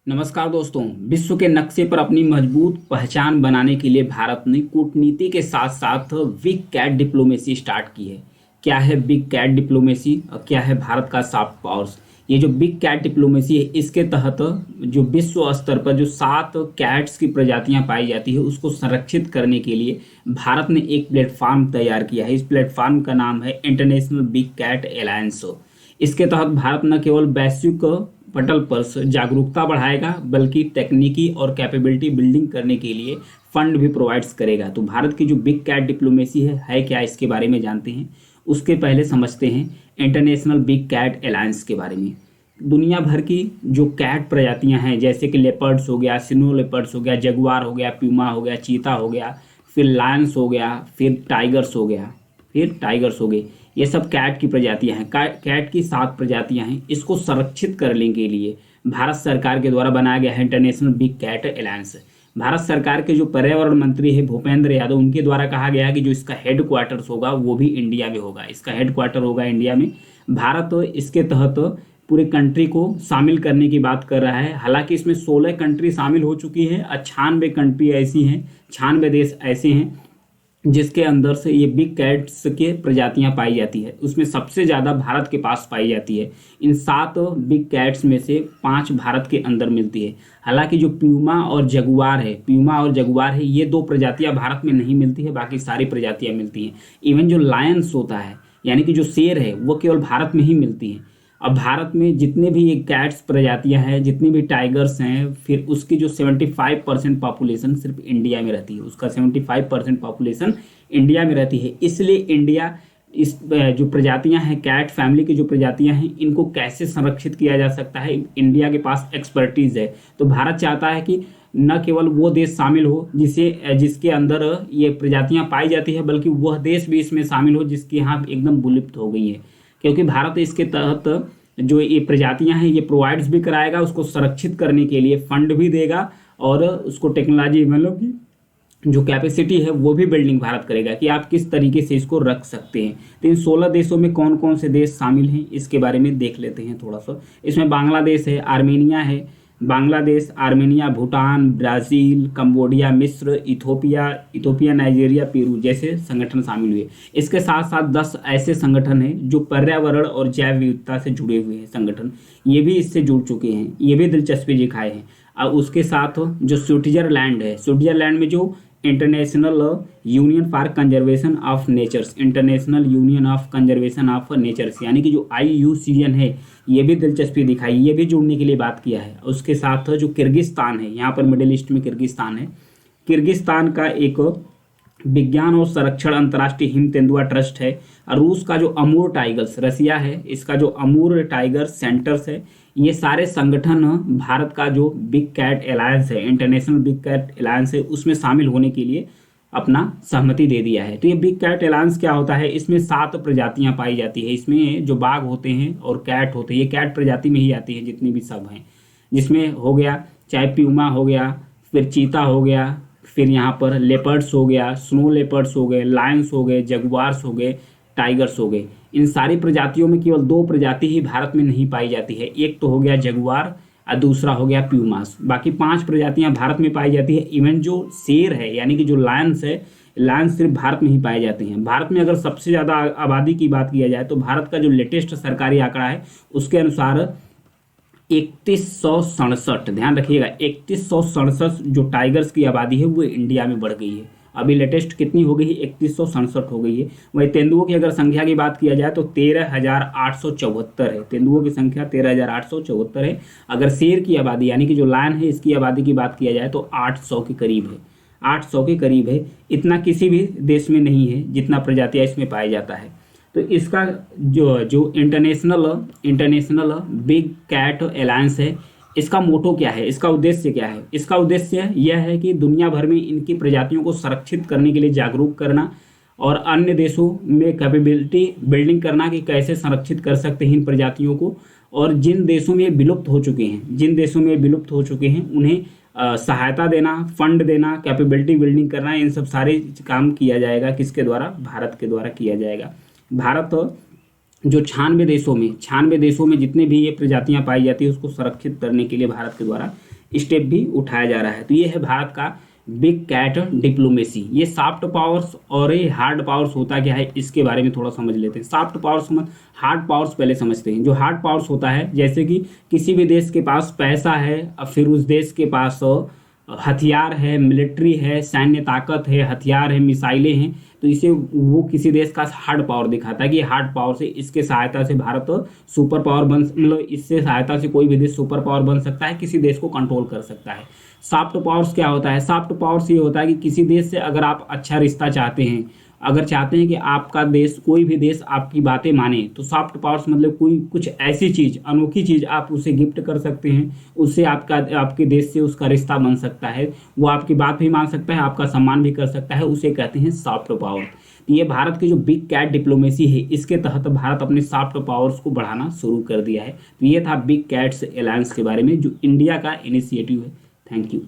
नमस्कार दोस्तों। विश्व के नक्शे पर अपनी मजबूत पहचान बनाने के लिए भारत ने कूटनीति के साथ साथ बिग कैट डिप्लोमेसी स्टार्ट की है। क्या है बिग कैट डिप्लोमेसी और क्या है भारत का सॉफ्ट पावर्स? ये जो बिग कैट डिप्लोमेसी है, इसके तहत जो विश्व स्तर पर जो 7 कैट्स की प्रजातियां पाई जाती है उसको संरक्षित करने के लिए भारत ने एक प्लेटफॉर्म तैयार किया है। इस प्लेटफॉर्म का नाम है इंटरनेशनल बिग कैट अलायंस। इसके तहत भारत न केवल वैश्विक पटल पर जागरूकता बढ़ाएगा बल्कि तकनीकी और कैपेबिलिटी बिल्डिंग करने के लिए फंड भी प्रोवाइड्स करेगा। तो भारत की जो बिग कैट डिप्लोमेसी है क्या, इसके बारे में जानते हैं। उसके पहले समझते हैं इंटरनेशनल बिग कैट अलायंस के बारे में। दुनिया भर की जो कैट प्रजातियां हैं, जैसे कि लेपर्ड्स हो गया, स्नो लेपर्ड्स हो गया, जगुआर हो गया, प्यूमा हो गया, चीता हो गया, फिर लायंस हो गया, फिर टाइगर्स हो गए। ये सब कैट की प्रजातियां हैं। कैट की 7 प्रजातियां हैं। इसको संरक्षित करने के लिए भारत सरकार के द्वारा बनाया गया है International Big Cat Alliance. Bharat सरकार के जो पर्यावरण मंत्री है भूपेंद्र यादव, उनके द्वारा कहा गया है कि जो इसका हेड क्वार्टर्स होगा वो भी इंडिया में होगा। इसका हेड क्वार्टर होगा इंडिया में। भारत इसके तहत पूरे कंट्री को शामिल करने की बात कर रहा है। हालांकि इसमें 16 कंट्री शामिल हो चुकी है और 96 कंट्री ऐसी हैं, 96 देश ऐसे हैं जिसके अंदर से ये बिग कैट्स के प्रजातियां पाई जाती है। उसमें सबसे ज़्यादा भारत के पास पाई जाती है। इन 7 बिग कैट्स में से 5 भारत के अंदर मिलती है। हालांकि जो प्यूमा और जगुआर है, ये 2 प्रजातियां भारत में नहीं मिलती है, बाकी सारी प्रजातियां मिलती हैं। इवन जो लायंस होता है, यानी कि जो शेर है, वो केवल भारत में ही मिलती है। अब भारत में जितने भी ये कैट्स प्रजातियां हैं, जितने भी टाइगर्स हैं, फिर उसकी जो 75% पॉपुलेशन सिर्फ इंडिया में रहती है। उसका 75% पॉपुलेशन इंडिया में रहती है। इसलिए इंडिया इस जो प्रजातियां हैं, कैट फैमिली की जो प्रजातियां हैं, इनको कैसे संरक्षित किया जा सकता है, इंडिया के पास एक्सपर्टीज है। तो भारत चाहता है कि न केवल वो देश शामिल हो जिसके अंदर ये प्रजातियां पाई जाती है, बल्कि वह देश भी इसमें शामिल हो जिसकी यहाँ एकदम विलुप्त हो गई है। क्योंकि भारत इसके तहत जो ये प्रजातियां हैं ये प्रोवाइड्स भी कराएगा, उसको संरक्षित करने के लिए फंड भी देगा और उसको टेक्नोलॉजी मतलब की जो कैपेसिटी है वो भी बिल्डिंग भारत करेगा कि आप किस तरीके से इसको रख सकते हैं। तो इन 16 देशों में कौन कौन से देश शामिल हैं इसके बारे में देख लेते हैं थोड़ा सा। इसमें बांग्लादेश है, आर्मेनिया है, आर्मेनिया, भूटान, ब्राज़ील, कंबोडिया, मिस्र, इथोपिया, नाइजीरिया, पेरू जैसे संगठन शामिल हुए। इसके साथ साथ 10 ऐसे संगठन हैं जो पर्यावरण और जैव विविधता से जुड़े हुए हैं संगठन, ये भी इससे जुड़ चुके हैं, ये भी दिलचस्पी दिखाए हैं। और उसके साथ जो स्विट्जरलैंड में जो International Union of Conservation of Natures यानी कि जो IUCN है, ये भी दिलचस्पी दिखाई, ये भी जुड़ने के लिए बात किया है। उसके साथ जो किर्गिस्तान है, यहाँ पर मिडिल ईस्ट में किर्गिस्तान है, किर्गिस्तान का एक विज्ञान और संरक्षण अंतर्राष्ट्रीय हिम तेंदुआ ट्रस्ट है। और रूस का जो अमूर टाइगर्स, रसिया है, इसका जो अमूर टाइगर सेंटर्स है, ये सारे संगठन भारत का जो बिग कैट अलायंस है, इंटरनेशनल बिग कैट अलायंस है, उसमें शामिल होने के लिए अपना सहमति दे दिया है। तो ये बिग कैट अलायंस क्या होता है, इसमें 7 प्रजातियां पाई जाती है। इसमें जो बाघ होते हैं और कैट होते हैं, ये कैट प्रजाति में ही आती है जितनी भी सब हैं, जिसमें हो गया चाहे प्यूमा हो गया, फिर चीता हो गया, फिर यहाँ पर लेपर्ड्स हो गया, स्नो लेपर्ड्स हो गए, लायंस हो गए, जगुआर्स हो गए, टाइगर्स हो गए। इन सारी प्रजातियों में केवल 2 प्रजाति ही भारत में नहीं पाई जाती है। एक तो हो गया जगुआर और दूसरा हो गया प्यूमास। बाकी 5 प्रजातियां भारत में पाई जाती है। इवन जो शेर है यानी कि जो लायंस है, लायंस सिर्फ भारत में ही पाए जाते हैं। भारत में अगर सबसे ज़्यादा आबादी की बात किया जाए तो भारत का जो लेटेस्ट सरकारी आंकड़ा है उसके अनुसार 3167, ध्यान रखिएगा, 3167 जो टाइगर्स की आबादी है वो इंडिया में बढ़ गई है। अभी लेटेस्ट कितनी हो गई है, 3167 हो गई है। वही तेंदुओं की अगर संख्या की बात किया जाए तो 13,874 है। तेंदुओं की संख्या 13,874 है। अगर शेर की आबादी यानी कि जो लायन है, इसकी आबादी की बात किया जाए तो 800 के करीब है, 800 के करीब है। इतना किसी भी देश में नहीं है जितना प्रजातियां इसमें पाया जाता है। तो इसका जो इंटरनेशनल बिग कैट अलायंस है, इसका मोटो क्या है, इसका उद्देश्य क्या है? इसका उद्देश्य यह है कि दुनिया भर में इनकी प्रजातियों को संरक्षित करने के लिए जागरूक करना और अन्य देशों में कैपेबिलिटी बिल्डिंग करना कि कैसे संरक्षित कर सकते हैं इन प्रजातियों को। और जिन देशों में विलुप्त हो चुके हैं उन्हें सहायता देना, फंड देना, कैपेबिलिटी बिल्डिंग करना, इन सब सारे काम किया जाएगा। किसके द्वारा? भारत के द्वारा किया जाएगा। भारत जो 96 देशों में जितने भी ये प्रजातियां पाई जाती है उसको संरक्षित करने के लिए भारत के द्वारा स्टेप भी उठाया जा रहा है। तो ये है भारत का बिग कैट डिप्लोमेसी। ये सॉफ्ट पावर्स और ये हार्ड पावर्स होता क्या है इसके बारे में थोड़ा समझ लेते हैं। सॉफ्ट पावर्स समझ, हार्ड पावर्स पहले समझते हैं। जो हार्ड पावर्स होता है जैसे कि किसी भी देश के पास पैसा है, अब फिर उस देश के पास हथियार है, मिलिट्री है, सैन्य ताकत है, हथियार है, मिसाइलें हैं, तो इसे वो किसी देश का हार्ड पावर दिखाता है कि हार्ड पावर से इसके सहायता से भारत सुपर पावर बन, मतलब इससे सहायता से कोई भी देश सुपर पावर बन सकता है, किसी देश को कंट्रोल कर सकता है। सॉफ्ट पावर्स क्या होता है? सॉफ्ट पावर्स ये होता है कि किसी देश से अगर आप अच्छा रिश्ता चाहते हैं, अगर चाहते हैं कि आपका देश, कोई भी देश आपकी बातें माने, तो सॉफ्ट पावर्स मतलब कोई कुछ ऐसी चीज़, अनोखी चीज़ आप उसे गिफ्ट कर सकते हैं, उससे आपके देश से उसका रिश्ता बन सकता है, वो आपकी बात भी मान सकता है, आपका सम्मान भी कर सकता है, उसे कहते हैं सॉफ्ट पावर। तो ये भारत की जो बिग कैट डिप्लोमेसी है, इसके तहत भारत अपने सॉफ्ट पावर्स को बढ़ाना शुरू कर दिया है। तो ये था बिग कैट्स अलायंस के बारे में, जो इंडिया का इनिशिएटिव है। Thank you.